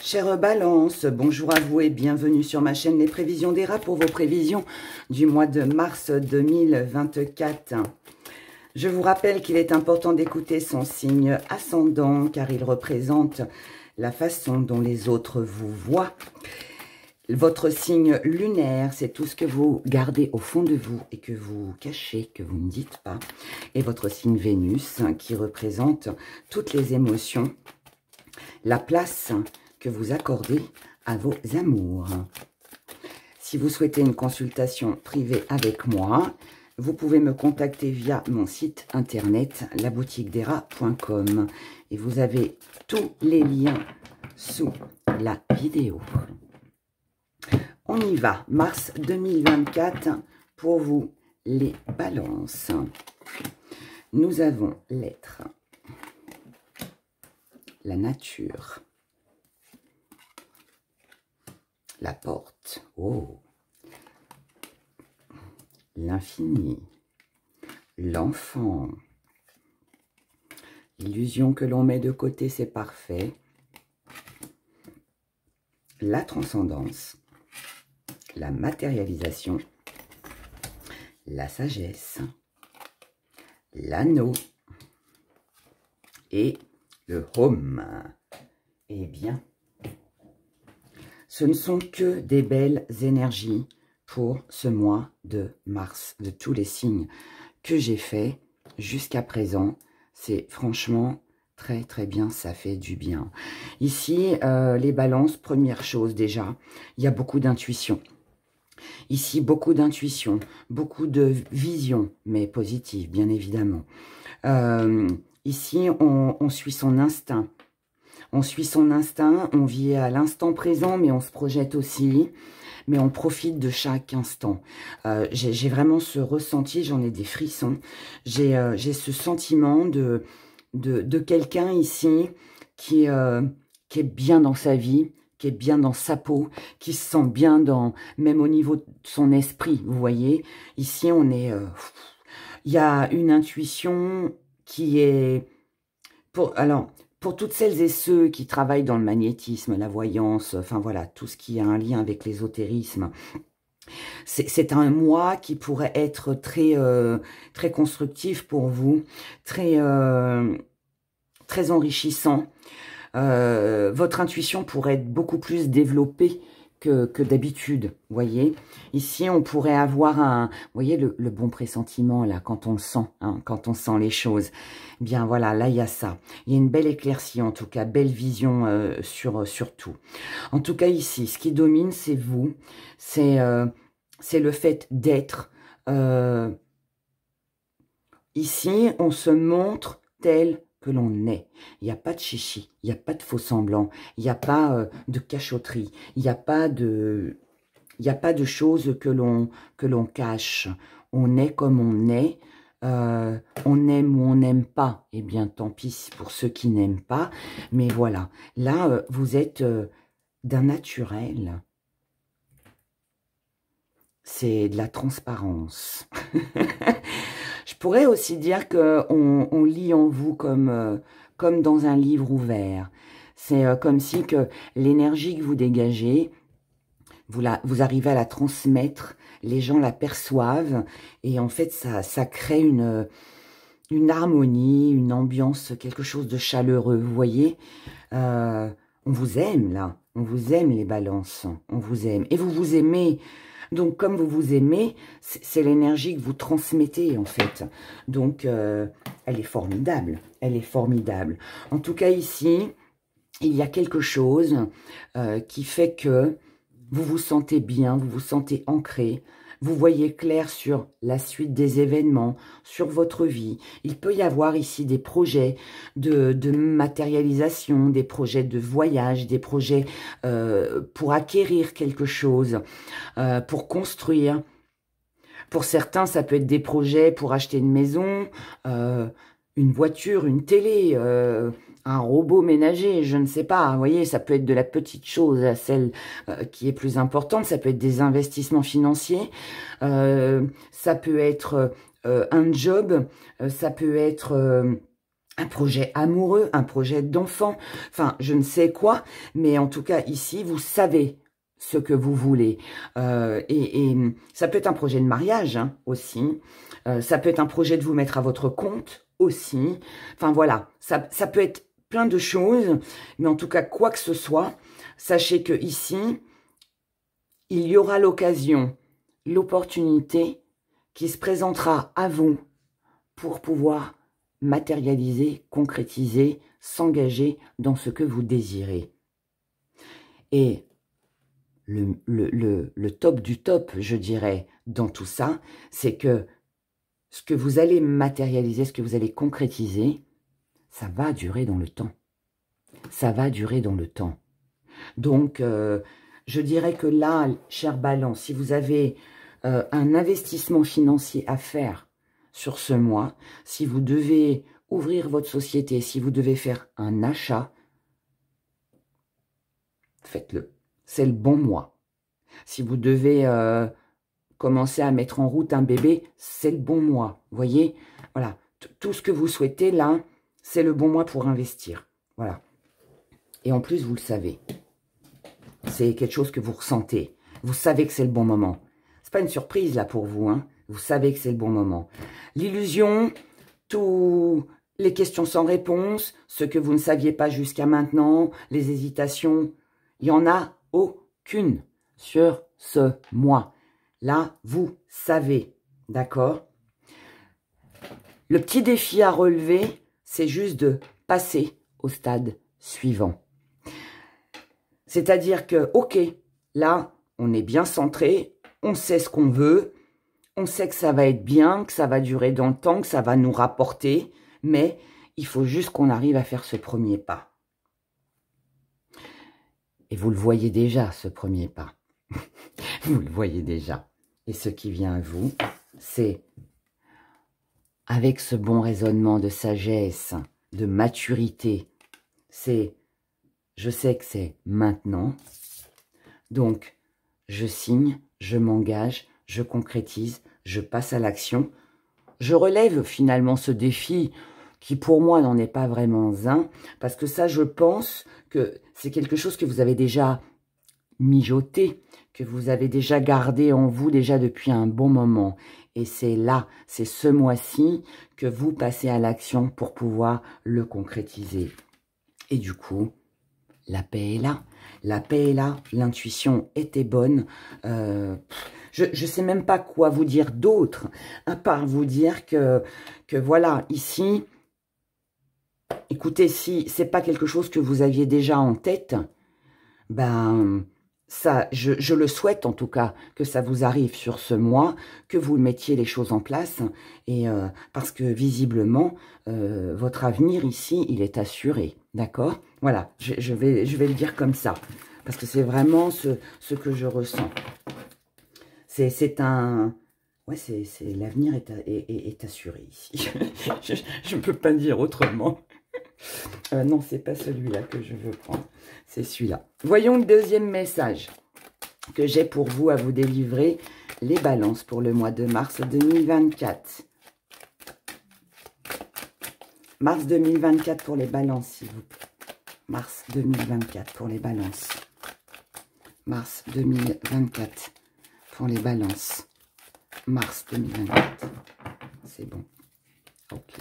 Chère Balance, bonjour à vous et bienvenue sur ma chaîne Les Prévisions des Rats pour vos prévisions du mois de mars 2024. Je vous rappelle qu'il est important d'écouter son signe ascendant car il représente la façon dont les autres vous voient. Votre signe lunaire, c'est tout ce que vous gardez au fond de vous et que vous cachez, que vous ne dites pas. Et votre signe Vénus qui représente toutes les émotions, la place que vous accordez à vos amours. Si vous souhaitez une consultation privée avec moi, vous pouvez me contacter via mon site internet laboutiquedesrats.com et vous avez tous les liens sous la vidéo. On y va, mars 2024 pour vous les balances. Nous avons l'être, la nature, la porte, oh, l'infini, l'enfant, l'illusion que l'on met de côté, c'est parfait, la transcendance, la matérialisation, la sagesse, l'anneau et le home. Eh bien, ce ne sont que des belles énergies pour ce mois de mars, de tous les signes que j'ai fait jusqu'à présent. C'est franchement très très bien, ça fait du bien. Ici, les balances, première chose déjà, il y a beaucoup d'intuition. Ici, beaucoup d'intuition, beaucoup de vision, mais positive, bien évidemment. Ici, on suit son instinct. On suit son instinct, on vit à l'instant présent, mais on se projette aussi. Mais on profite de chaque instant. J'ai vraiment ce ressenti, j'en ai des frissons. J'ai ce sentiment de quelqu'un ici qui est bien dans sa vie, qui est bien dans sa peau, qui se sent bien même au niveau de son esprit, vous voyez. Ici, on est... il y a une intuition qui est... Pour toutes celles et ceux qui travaillent dans le magnétisme, la voyance, enfin voilà, tout ce qui a un lien avec l'ésotérisme, c'est un mois qui pourrait être très constructif pour vous, très enrichissant. Votre intuition pourrait être beaucoup plus développée que d'habitude, vous voyez. Ici, on pourrait avoir vous voyez, le bon pressentiment, là, quand on le sent, hein, quand on sent les choses. Bien, voilà, là, il y a ça. Il y a une belle éclaircie, en tout cas, belle vision sur tout. En tout cas, ici, ce qui domine, c'est vous. C'est le fait d'être. Ici, on se montre tel que l'on est. Il n'y a pas de chichi, il n'y a pas de faux semblant, il n'y a pas de cachotterie, il n'y a pas de choses que l'on cache. On est comme on est, on aime ou on n'aime pas, eh bien tant pis pour ceux qui n'aiment pas, mais voilà, là vous êtes d'un naturel, c'est de la transparence. Je pourrais aussi dire qu'on lit en vous comme dans un livre ouvert. C'est comme si que l'énergie que vous dégagez, vous arrivez à la transmettre, les gens la perçoivent, et en fait, ça crée une harmonie, une ambiance, quelque chose de chaleureux, vous voyez. On vous aime, là. On vous aime, les balances. On vous aime. Et vous vous aimez. Donc, comme vous vous aimez, c'est l'énergie que vous transmettez, en fait. Donc, elle est formidable. Elle est formidable. En tout cas, ici, il y a quelque chose qui fait que vous vous sentez bien, vous vous sentez ancré. Vous voyez clair sur la suite des événements, sur votre vie. Il peut y avoir ici des projets de matérialisation, des projets de voyage, des projets pour acquérir quelque chose, pour construire. Pour certains, ça peut être des projets pour acheter une maison, une voiture, une télé, un robot ménager, je ne sais pas. Vous voyez, ça peut être de la petite chose à celle qui est plus importante. Ça peut être des investissements financiers. Ça peut être un job. Ça peut être un projet amoureux, un projet d'enfant, enfin, je ne sais quoi, mais en tout cas, ici, vous savez ce que vous voulez. Et ça peut être un projet de mariage hein, aussi, ça peut être un projet de vous mettre à votre compte aussi, enfin voilà, ça peut être plein de choses, mais en tout cas, quoi que ce soit, sachez que ici, il y aura l'occasion, l'opportunité qui se présentera à vous pour pouvoir matérialiser, concrétiser, s'engager dans ce que vous désirez. Et le top du top, je dirais, dans tout ça, c'est que ce que vous allez matérialiser, ce que vous allez concrétiser, ça va durer dans le temps. Ça va durer dans le temps. Donc, je dirais que là, cher Balance, si vous avez un investissement financier à faire sur ce mois, si vous devez ouvrir votre société, si vous devez faire un achat, faites-le. C'est le bon mois. Si vous devez commencer à mettre en route un bébé, c'est le bon mois. Vous voyez, voilà, tout ce que vous souhaitez là, c'est le bon mois pour investir. Voilà. Et en plus, vous le savez. C'est quelque chose que vous ressentez. Vous savez que c'est le bon moment. C'est pas une surprise là pour vous, hein. Vous savez que c'est le bon moment. L'illusion, tous les questions sans réponse, ce que vous ne saviez pas jusqu'à maintenant, les hésitations, il n'y en a aucune sur ce mois. Là, vous savez, d'accord? Le petit défi à relever, c'est juste de passer au stade suivant. C'est-à-dire que, ok, là, on est bien centré, on sait ce qu'on veut, on sait que ça va être bien, que ça va durer dans le temps, que ça va nous rapporter, mais il faut juste qu'on arrive à faire ce premier pas. Et vous le voyez déjà, ce premier pas. Vous le voyez déjà. Et ce qui vient à vous, c'est, avec ce bon raisonnement de sagesse, de maturité, c'est, je sais que c'est maintenant, donc je signe, je m'engage, je concrétise, je passe à l'action. Je relève finalement ce défi qui pour moi n'en est pas vraiment un, parce que ça je pense que c'est quelque chose que vous avez déjà mijoté, que vous avez déjà gardé en vous déjà depuis un bon moment. Et c'est là, c'est ce mois-ci que vous passez à l'action pour pouvoir le concrétiser. Et du coup, la paix est là. La paix est là, l'intuition était bonne. Je ne sais même pas quoi vous dire d'autre, à part vous dire que voilà, ici, écoutez, si c'est pas quelque chose que vous aviez déjà en tête, ben ça, je le souhaite en tout cas, que ça vous arrive sur ce mois, que vous mettiez les choses en place, et parce que visiblement, votre avenir ici, il est assuré, d'accord? Voilà, je vais le dire comme ça, parce que c'est vraiment ce que je ressens. C'est un... Ouais, l'avenir est assuré ici. Je ne peux pas dire autrement. Non, c'est pas celui-là que je veux prendre. C'est celui-là. Voyons le deuxième message que j'ai pour vous à vous délivrer. Les balances pour le mois de mars 2024. Mars 2024 pour les balances, s'il vous plaît. Mars 2024 pour les balances. Mars 2024 pour les balances. Mars 2024. C'est bon. Ok.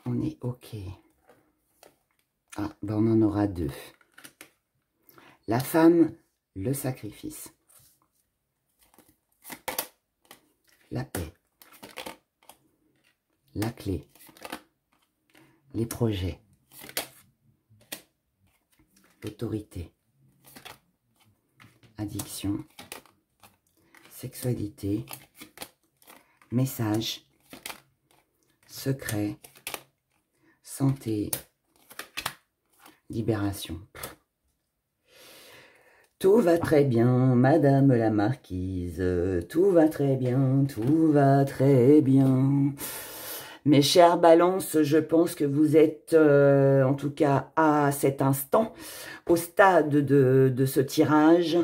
On est ok. Ah, ben on en aura deux. La femme, le sacrifice. La paix. La clé. Les projets. L'autorité. Addiction. Sexualité. Message. Secret. Santé. Libération. Tout va très bien, madame la marquise. Tout va très bien, tout va très bien. Mes chères balances, je pense que vous êtes, en tout cas à cet instant, au stade de ce tirage.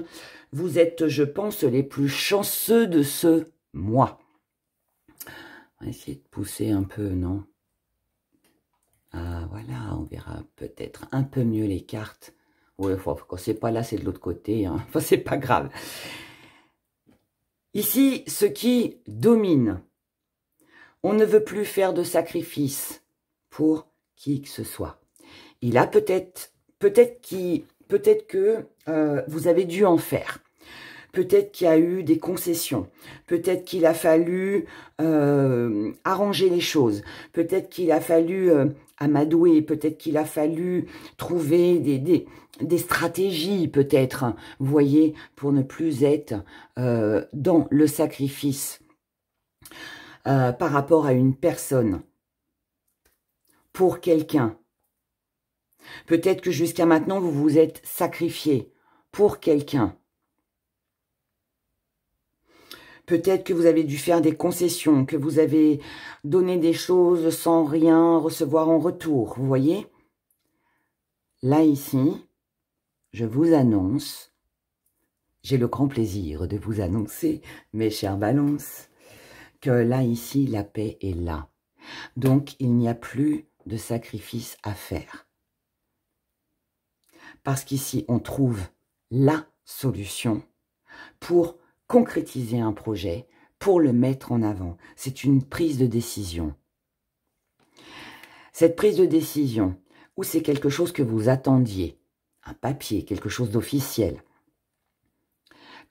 Vous êtes, je pense, les plus chanceux de ce mois. On va essayer de pousser un peu, non? Ah, voilà, on verra peut-être un peu mieux les cartes. Oui, quand c'est pas là, c'est de l'autre côté. Hein. Enfin, c'est pas grave. Ici, ce qui domine. On ne veut plus faire de sacrifice pour qui que ce soit. Il a peut-être que vous avez dû en faire. Peut-être qu'il y a eu des concessions. Peut-être qu'il a fallu arranger les choses. Peut-être qu'il a fallu amadouer. Peut-être qu'il a fallu trouver des stratégies, peut-être, hein, vous voyez, pour ne plus être dans le sacrifice par rapport à une personne, pour quelqu'un. Peut-être que jusqu'à maintenant, vous vous êtes sacrifié pour quelqu'un. Peut-être que vous avez dû faire des concessions, que vous avez donné des choses sans rien recevoir en retour, vous voyez? Là, ici, je vous annonce, j'ai le grand plaisir de vous annoncer, mes chers balances, que là, ici, la paix est là. Donc, il n'y a plus de sacrifice à faire. Parce qu'ici, on trouve la solution pour concrétiser un projet, pour le mettre en avant. C'est une prise de décision. Cette prise de décision, ou c'est quelque chose que vous attendiez, un papier, quelque chose d'officiel,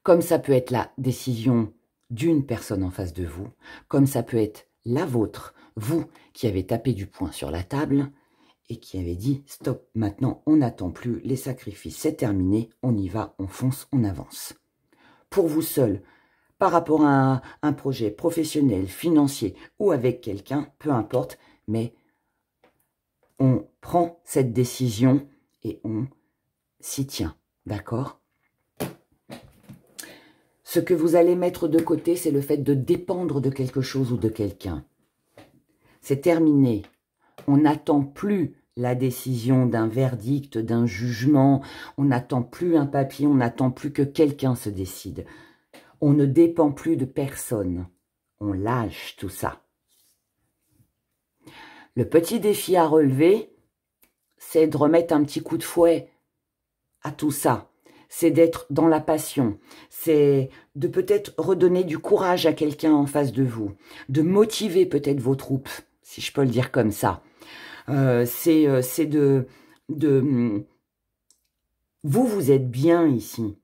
comme ça peut être la décision d'une personne en face de vous, comme ça peut être la vôtre, vous qui avez tapé du poing sur la table et qui avez dit « Stop, maintenant on n'attend plus, les sacrifices, c'est terminé, on y va, on fonce, on avance ». Pour vous seul, par rapport à un projet professionnel, financier ou avec quelqu'un, peu importe, mais on prend cette décision et on s'y tient, d'accord? Ce que vous allez mettre de côté, c'est le fait de dépendre de quelque chose ou de quelqu'un. C'est terminé. On n'attend plus la décision d'un verdict, d'un jugement. On n'attend plus un papier, on n'attend plus que quelqu'un se décide. On ne dépend plus de personne. On lâche tout ça. Le petit défi à relever, c'est de remettre un petit coup de fouet à tout ça. C'est d'être dans la passion. C'est de peut-être redonner du courage à quelqu'un en face de vous. De motiver peut-être vos troupes, si je peux le dire comme ça. C'est de... Vous êtes bien ici.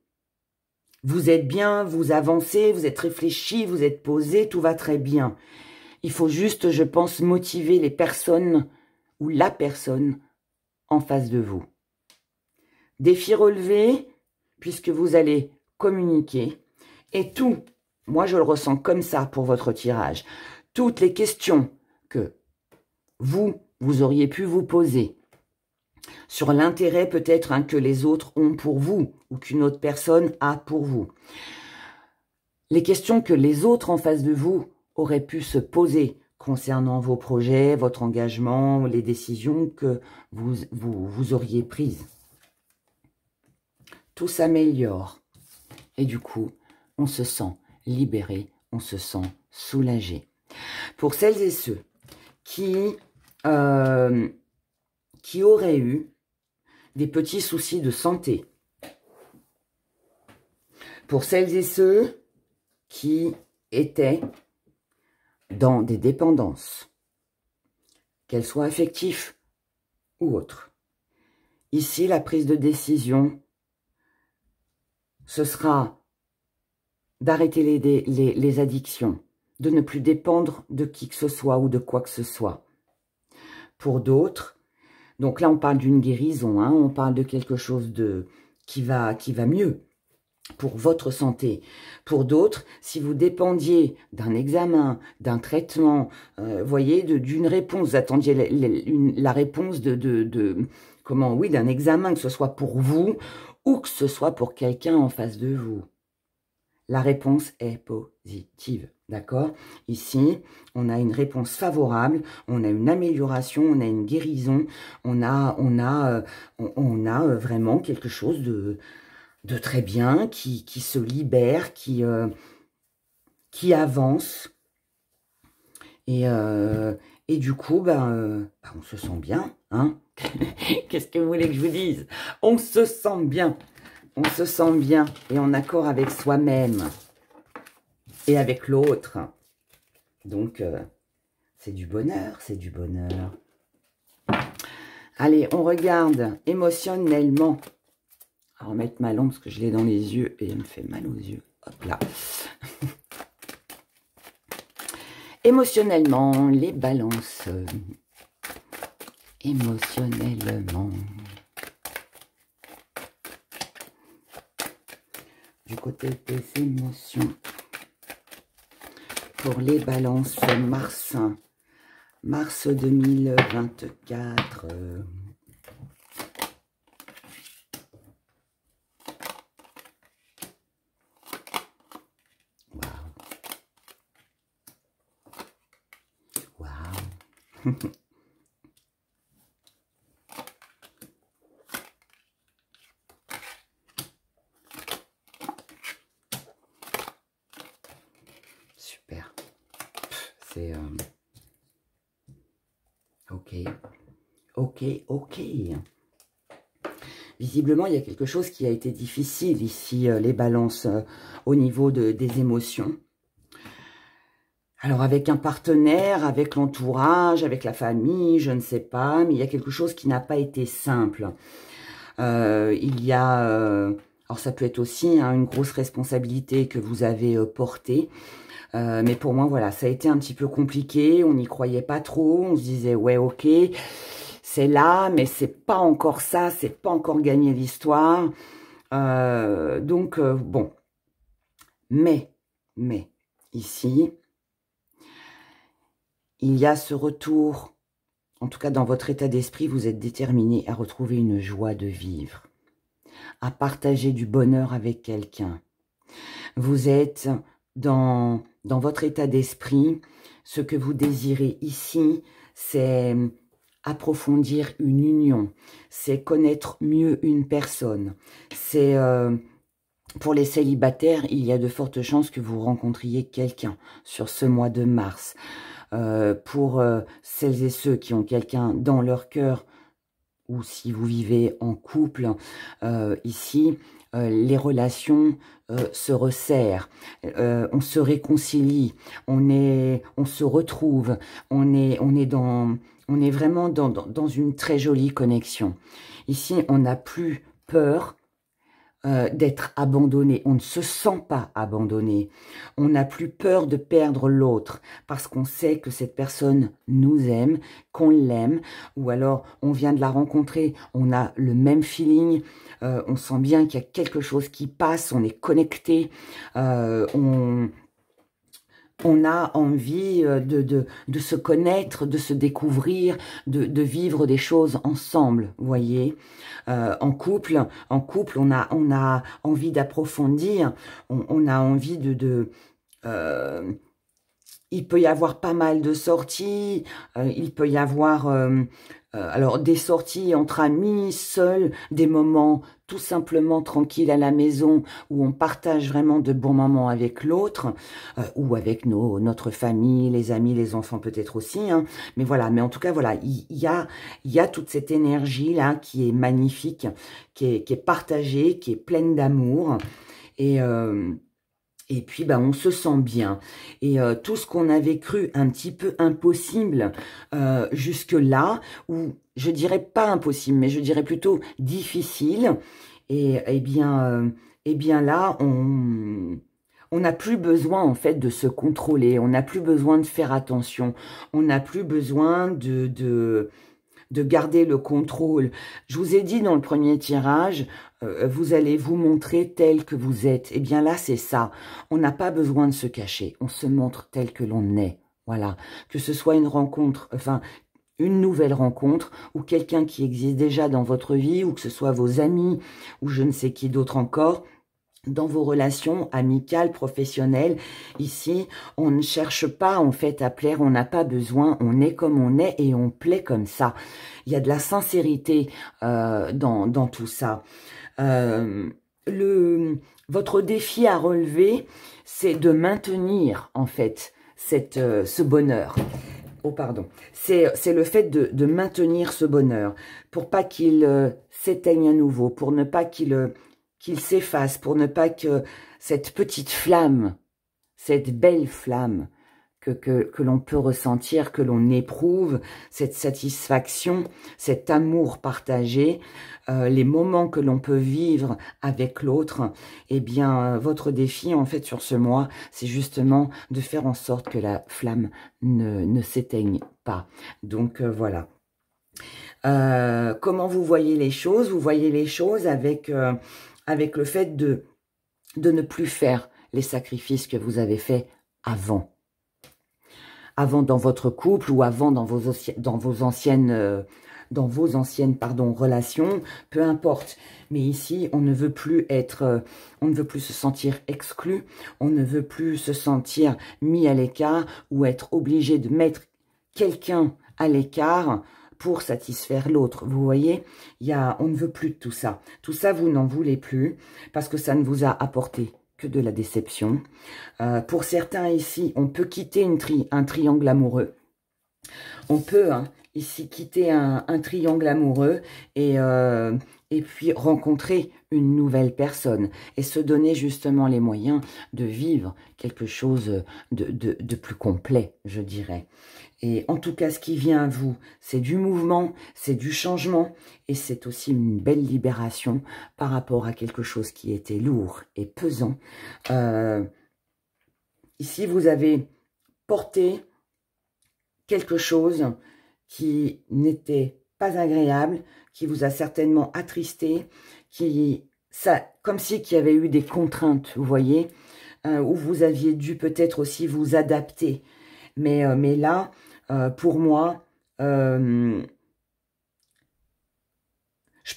Vous êtes bien, vous avancez, vous êtes réfléchi, vous êtes posé, tout va très bien. Il faut juste, je pense, motiver les personnes ou la personne en face de vous. Défi relevé, puisque vous allez communiquer. Et tout, moi je le ressens comme ça pour votre tirage. Toutes les questions que vous auriez pu vous poser sur l'intérêt peut-être hein, que les autres ont pour vous ou qu'une autre personne a pour vous. Les questions que les autres en face de vous auraient pu se poser concernant vos projets, votre engagement, les décisions que vous auriez prises. Tout s'améliore et du coup, on se sent libéré, on se sent soulagé. Pour celles et ceux qui auraient eu des petits soucis de santé, pour celles et ceux qui étaient dans des dépendances, qu'elles soient affectives ou autres. Ici, la prise de décision, ce sera d'arrêter les addictions, de ne plus dépendre de qui que ce soit ou de quoi que ce soit. Pour d'autres, donc là on parle d'une guérison, hein, on parle de quelque chose qui va mieux pour votre santé. Pour d'autres, si vous dépendiez d'un examen, d'un traitement, voyez, d'une réponse, vous attendiez la réponse d'un examen, que ce soit pour vous ou que ce soit pour quelqu'un en face de vous. La réponse est positive, d'accord? Ici, on a une réponse favorable, on a une amélioration, on a une guérison, on a vraiment quelque chose de très bien, qui se libère, qui avance. Et Et du coup, on se sent bien, hein. Qu'est-ce que vous voulez que je vous dise? On se sent bien. On se sent bien et en accord avec soi-même et avec l'autre. Donc, c'est du bonheur, c'est du bonheur. Allez, on regarde émotionnellement. On va remettre ma lampe parce que je l'ai dans les yeux et elle me fait mal aux yeux. Hop là. Émotionnellement, les balances. Émotionnellement. Du côté des émotions. Pour les balances, mars. Mars 2024. Waouh. Waouh. Super. C'est... Ok. Ok, ok. Visiblement, il y a quelque chose qui a été difficile ici, les balances, au niveau des émotions. Alors, avec un partenaire, avec l'entourage, avec la famille, je ne sais pas, mais il y a quelque chose qui n'a pas été simple. Il y a... alors, ça peut être aussi hein, une grosse responsabilité que vous avez portée. Mais pour moi, voilà, ça a été un petit peu compliqué. On n'y croyait pas trop. On se disait, ouais, ok, c'est là, mais c'est pas encore ça. C'est pas encore gagné l'histoire. Donc, bon. Mais, ici, il y a ce retour. En tout cas, dans votre état d'esprit, vous êtes déterminé à retrouver une joie de vivre. À partager du bonheur avec quelqu'un. Vous êtes dans votre état d'esprit, ce que vous désirez ici, c'est approfondir une union, c'est connaître mieux une personne. C'est pour les célibataires, il y a de fortes chances que vous rencontriez quelqu'un sur ce mois de mars. Pour celles et ceux qui ont quelqu'un dans leur cœur, ou si vous vivez en couple, ici, les relations se resserrent, on se réconcilie, on se retrouve, on est vraiment dans une très jolie connexion. Ici, on n'a plus peur d'être abandonné. On ne se sent pas abandonné. On n'a plus peur de perdre l'autre parce qu'on sait que cette personne nous aime, qu'on l'aime, ou alors on vient de la rencontrer, on a le même feeling, on sent bien qu'il y a quelque chose qui passe, on est connecté, on a envie de se connaître, de se découvrir, de vivre des choses ensemble, vous voyez. En couple, on a envie d'approfondir, on a envie il peut y avoir pas mal de sorties, il peut y avoir alors des sorties entre amis, seuls, des moments tout simplement tranquilles à la maison où on partage vraiment de bons moments avec l'autre ou avec notre famille, les amis, les enfants peut-être aussi. Hein. Mais voilà, mais en tout cas voilà, il y a toute cette énergie là qui est magnifique, qui est partagée, qui est pleine d'amour et puis, on se sent bien. Et tout ce qu'on avait cru un petit peu impossible jusque-là, ou je dirais pas impossible, mais je dirais plutôt difficile, et bien là, on n'a plus besoin en fait de se contrôler, on n'a plus besoin de faire attention, on n'a plus besoin de garder le contrôle. Je vous ai dit dans le premier tirage, vous allez vous montrer tel que vous êtes. Eh bien là, c'est ça. On n'a pas besoin de se cacher. On se montre tel que l'on est. Voilà. Que ce soit une rencontre, enfin, une nouvelle rencontre, ou quelqu'un qui existe déjà dans votre vie, ou que ce soit vos amis, ou je ne sais qui d'autre encore. Dans vos relations amicales, professionnelles, ici, on ne cherche pas en fait à plaire, on n'a pas besoin, on est comme on est et on plaît comme ça. Il y a de la sincérité dans tout ça. Votre défi à relever, c'est de maintenir en fait ce bonheur. Oh, pardon. C'est le fait de maintenir ce bonheur pour pas qu'il s'éteigne à nouveau, pour ne pas qu'il s'efface, pour ne pas que cette petite flamme, cette belle flamme que l'on peut ressentir, que l'on éprouve, cette satisfaction, cet amour partagé, les moments que l'on peut vivre avec l'autre, eh bien, votre défi, en fait, sur ce mois, c'est justement de faire en sorte que la flamme ne s'éteigne pas. Donc, voilà. Comment vous voyez les choses? Vous voyez les choses avec le fait de ne plus faire les sacrifices que vous avez faits avant. Avant dans votre couple ou avant dans vos anciennes relations, peu importe. Mais ici, on ne veut plus on ne veut plus se sentir exclu, on ne veut plus se sentir mis à l'écart ou être obligé de mettre quelqu'un à l'écart pour satisfaire l'autre. Vous voyez, on ne veut plus de tout ça. Tout ça, vous n'en voulez plus parce que ça ne vous a apporté que de la déception. Pour certains ici, on peut quitter un triangle amoureux. On peut ici quitter un triangle amoureux et puis rencontrer une nouvelle personne et se donner justement les moyens de vivre quelque chose de plus complet, je dirais. Et en tout cas, ce qui vient à vous, c'est du mouvement, c'est du changement et c'est aussi une belle libération par rapport à quelque chose qui était lourd et pesant. Ici, vous avez porté quelque chose qui n'était pas agréable, qui vous a certainement attristé, comme si qu'il y avait eu des contraintes, vous voyez, où vous aviez dû peut-être aussi vous adapter. Mais là, pour moi, je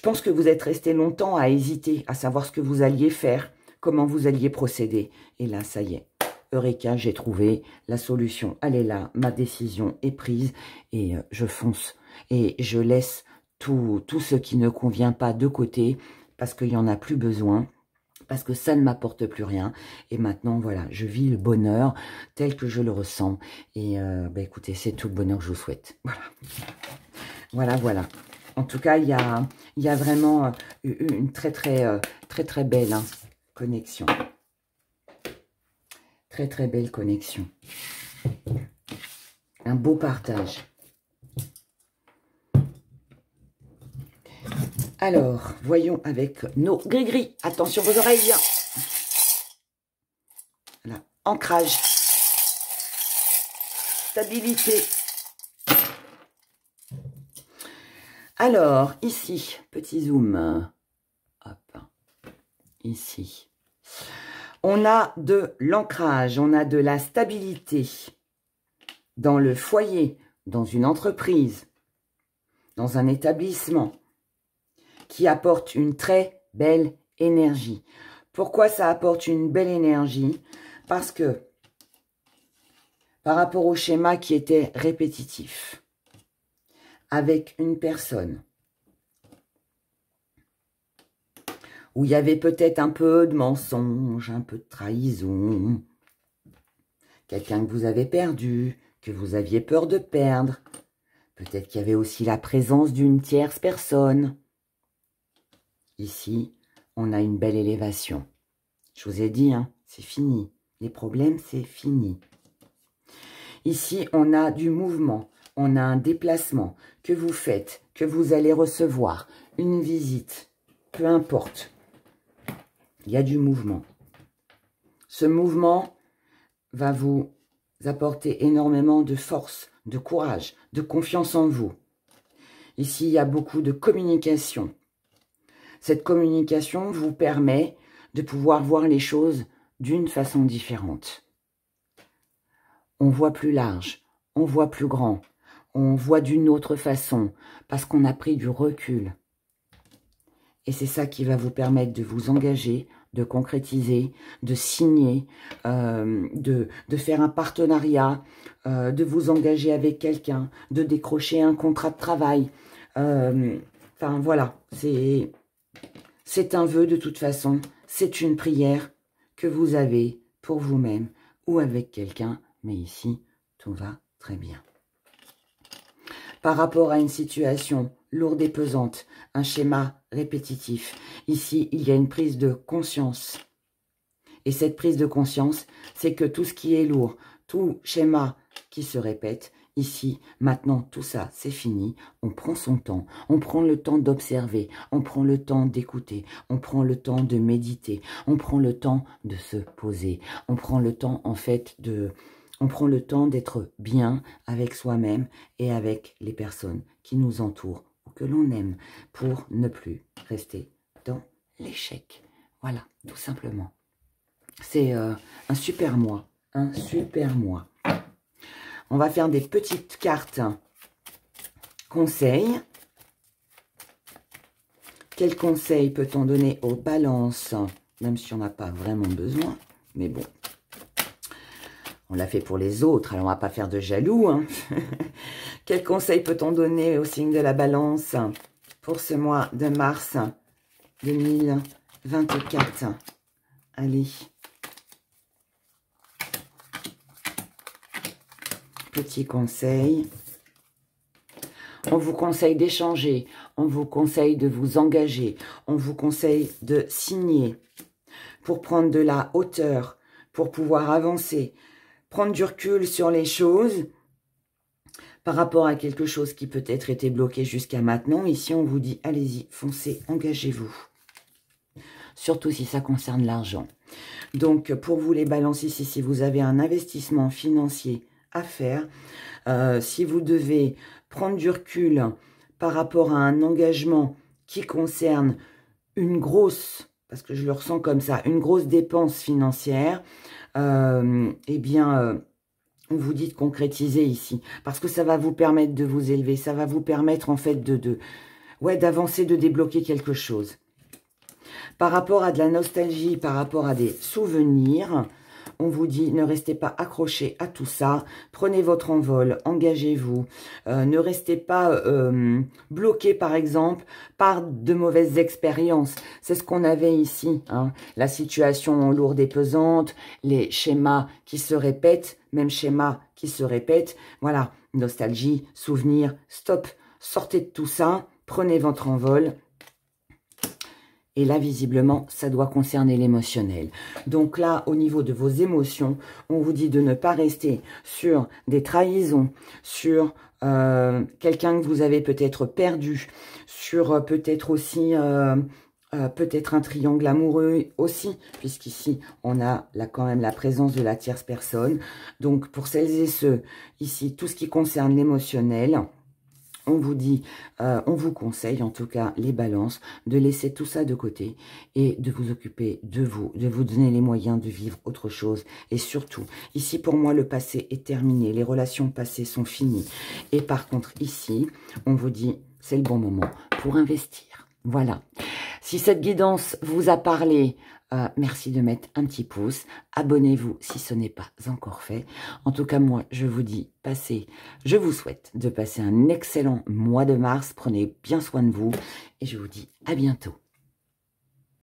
pense que vous êtes resté longtemps à hésiter, à savoir ce que vous alliez faire, comment vous alliez procéder. Et là, ça y est. Eureka, j'ai trouvé la solution. Elle est là, ma décision est prise et je fonce. Et je laisse tout ce qui ne convient pas de côté parce qu'il n'y en a plus besoin, parce que ça ne m'apporte plus rien. Et maintenant, voilà, je vis le bonheur tel que je le ressens. Et écoutez, c'est tout le bonheur que je vous souhaite. Voilà. Voilà, voilà. En tout cas, il y a vraiment une très belle connexion. Très belle connexion. Un beau partage. Alors, voyons avec nos gris-gris. Attention vos oreilles. Voilà. Ancrage. Stabilité. Alors, ici, petit zoom. Hop. Ici. On a de l'ancrage, on a de la stabilité dans le foyer, dans une entreprise, dans un établissement qui apporte une très belle énergie. Pourquoi ça apporte une belle énergie? Parce que par rapport au schéma qui était répétitif, avec une personne où il y avait peut-être un peu de mensonge, un peu de trahison, quelqu'un que vous avez perdu, que vous aviez peur de perdre, peut-être qu'il y avait aussi la présence d'une tierce personne. Ici, on a une belle élévation. Je vous ai dit, c'est fini. Les problèmes, c'est fini. Ici, on a du mouvement, on a un déplacement que vous faites, que vous allez recevoir, une visite, peu importe. Il y a du mouvement. Ce mouvement va vous apporter énormément de force, de courage, de confiance en vous. Ici, il y a beaucoup de communication. Cette communication vous permet de pouvoir voir les choses d'une façon différente. On voit plus large, on voit plus grand, on voit d'une autre façon, parce qu'on a pris du recul. Et c'est ça qui va vous permettre de vous engager, de concrétiser, de signer, de faire un partenariat, de vous engager avec quelqu'un, de décrocher un contrat de travail. Enfin, voilà, c'est un vœu de toute façon, c'est une prière que vous avez pour vous-même ou avec quelqu'un, mais ici, tout va très bien. par rapport à une situation lourde et pesante, un schéma répétitif. Ici, il y a une prise de conscience. Et cette prise de conscience, c'est que tout ce qui est lourd, tout schéma qui se répète, ici, maintenant, tout ça, c'est fini. On prend son temps. On prend le temps d'observer. On prend le temps d'écouter. On prend le temps de méditer. On prend le temps de se poser. On prend le temps, en fait, on prend le temps d'être bien avec soi-même et avec les personnes qui nous entourent ou que l'on aime pour ne plus rester dans l'échec. Voilà, tout simplement. C'est un super mois. Un super mois. On va faire des petites cartes conseils. Quels conseils peut-on donner aux balances? Même si on n'a pas vraiment besoin. Mais bon, on l'a fait pour les autres, alors on ne va pas faire de jaloux. Hein. Quels conseils peut-on donner au signe de la balance pour ce mois de mars 2024? Allez. Petit conseil. On vous conseille d'échanger. On vous conseille de vous engager. On vous conseille de signer pour prendre de la hauteur, pour pouvoir avancer, prendre du recul sur les choses par rapport à quelque chose qui peut-être était bloqué jusqu'à maintenant. Ici, on vous dit, allez-y, foncez, engagez-vous. Surtout si ça concerne l'argent. Donc, pour vous les balances ici, si vous avez un investissement financier à faire, si vous devez prendre du recul par rapport à un engagement qui concerne une grosse, parce que je le ressens comme ça, une grosse dépense financière, eh bien, on vous dit de concrétiser ici, parce que ça va vous permettre de vous élever, ça va vous permettre en fait d'avancer, de débloquer quelque chose. Par rapport à de la nostalgie, par rapport à des souvenirs, on vous dit, ne restez pas accrochés à tout ça. Prenez votre envol, engagez-vous. Ne restez pas bloqués, par exemple, par de mauvaises expériences. C'est ce qu'on avait ici. Hein. La situation lourde et pesante, les schémas qui se répètent, même schéma qui se répète. Voilà, nostalgie, souvenirs, stop. Sortez de tout ça, prenez votre envol. Et là, visiblement, ça doit concerner l'émotionnel. Donc là, au niveau de vos émotions, on vous dit de ne pas rester sur des trahisons, sur quelqu'un que vous avez peut-être perdu, sur peut-être aussi peut-être un triangle amoureux aussi, puisqu'ici, on a là quand même la présence de la tierce personne. Donc, pour celles et ceux, ici, tout ce qui concerne l'émotionnel, on vous dit, on vous conseille, en tout cas les balances, de laisser tout ça de côté et de vous occuper de vous donner les moyens de vivre autre chose. Et surtout, ici pour moi, le passé est terminé, les relations passées sont finies. Et par contre, ici, on vous dit, c'est le bon moment pour investir. Voilà. Si cette guidance vous a parlé, merci de mettre un petit pouce. Abonnez-vous si ce n'est pas encore fait. En tout cas, moi, je vous dis, je vous souhaite de passer un excellent mois de mars. Prenez bien soin de vous et je vous dis à bientôt.